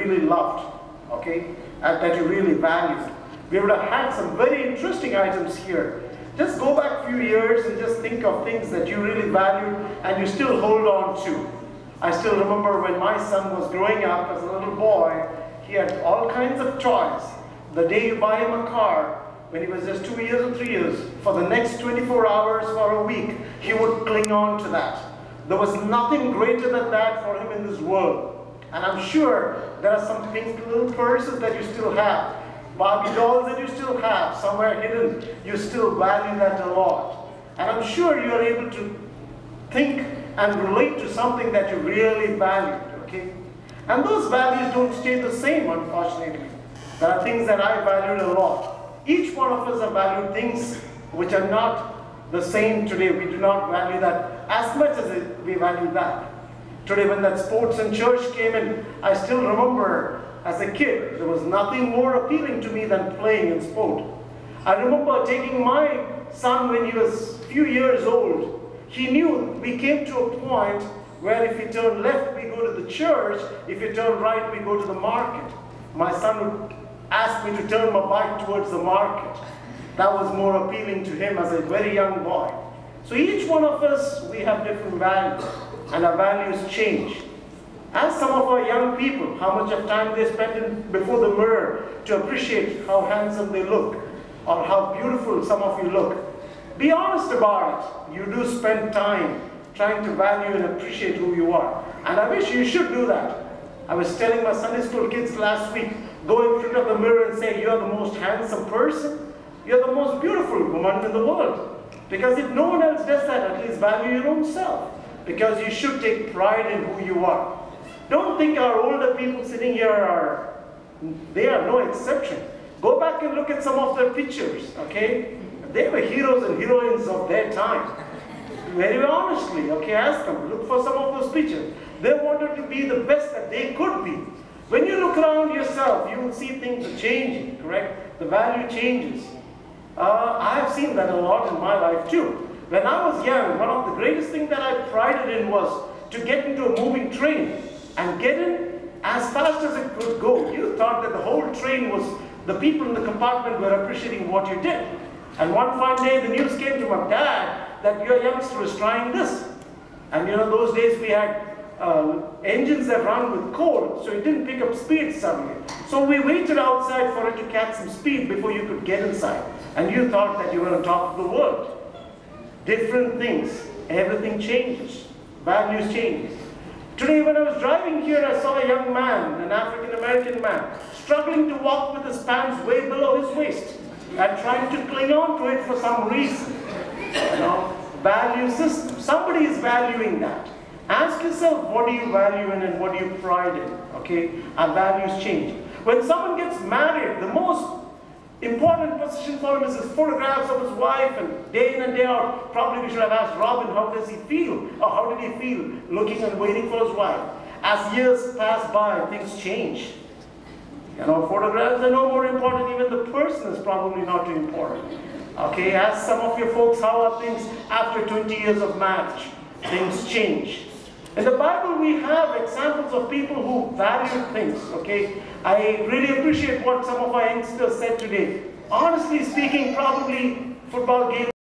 really loved, okay, and that you really valued. We would have had some very interesting items here. Just go back a few years and just think of things that you really valued and you still hold on to. I still remember when my son was growing up as a little boy, he had all kinds of toys. The day you buy him a car, when he was just 2 years or 3 years, for the next 24 hours or a week, he would cling on to that. There was nothing greater than that for him in this world. And I'm sure there are some pink little purses that you still have, Barbie dolls that you still have somewhere hidden. You still value that a lot. And I'm sure you are able to think and relate to something that you really valued, okay? And those values don't stay the same, unfortunately. There are things that I valued a lot. Each one of us have valued things which are not the same today. We do not value that as much as we value that. Today when that sports and church came in, I still remember as a kid, there was nothing more appealing to me than playing in sport. I remember taking my son when he was a few years old. He knew we came to a point where if we turn left, we go to the church. If we turn right, we go to the market. My son would ask me to turn my bike towards the market. That was more appealing to him as a very young boy. So each one of us, we have different values, and our values change. Ask some of our young people how much of time they spend before the mirror to appreciate how handsome they look, or how beautiful some of you look. Be honest about it. You do spend time trying to value and appreciate who you are. And I wish you should do that. I was telling my Sunday school kids last week, go in front of the mirror and say, you're the most handsome person. You're the most beautiful woman in the world. Because if no one else does that, at least value your own self. Because you should take pride in who you are. Don't think our older people sitting here they are no exception. Go back and look at some of their pictures, okay? They were heroes and heroines of their time. Very honestly, okay, ask them, look for some of those pictures. They wanted to be the best that they could be. When you look around yourself, you will see things are changing, correct? The value changes. I have seen that a lot in my life too. When I was young, one of the greatest things that I prided in was to get into a moving train and get in as fast as it could go. You thought that the whole train was, the people in the compartment were appreciating what you did. And one fine day, the news came to my dad that your youngster is trying this. And you know, those days we had engines that run with coal, so it didn't pick up speed suddenly. So we waited outside for it to catch some speed before you could get inside. And you thought that you were on top of the world. Different things, everything changes, values change. Today when I was driving here, I saw a young man, an African-American man, struggling to walk with his pants way below his waist and trying to cling on to it for some reason. You know, value system. Somebody is valuing that. Ask yourself, what do you value in and what do you pride in? Okay, our values change. When someone gets married, the most important position for him is his photographs of his wife, and day in and day out, probably we should have asked Robin, how does he feel? Or how did he feel looking and waiting for his wife? As years pass by, things change. You know, photographs are no more important, even the person is probably not too important. Okay, ask some of your folks, how are things after 20 years of marriage? Things change. In the Bible, we have examples of people who value things, okay? I really appreciate what some of our youngsters said today. Honestly speaking, probably football games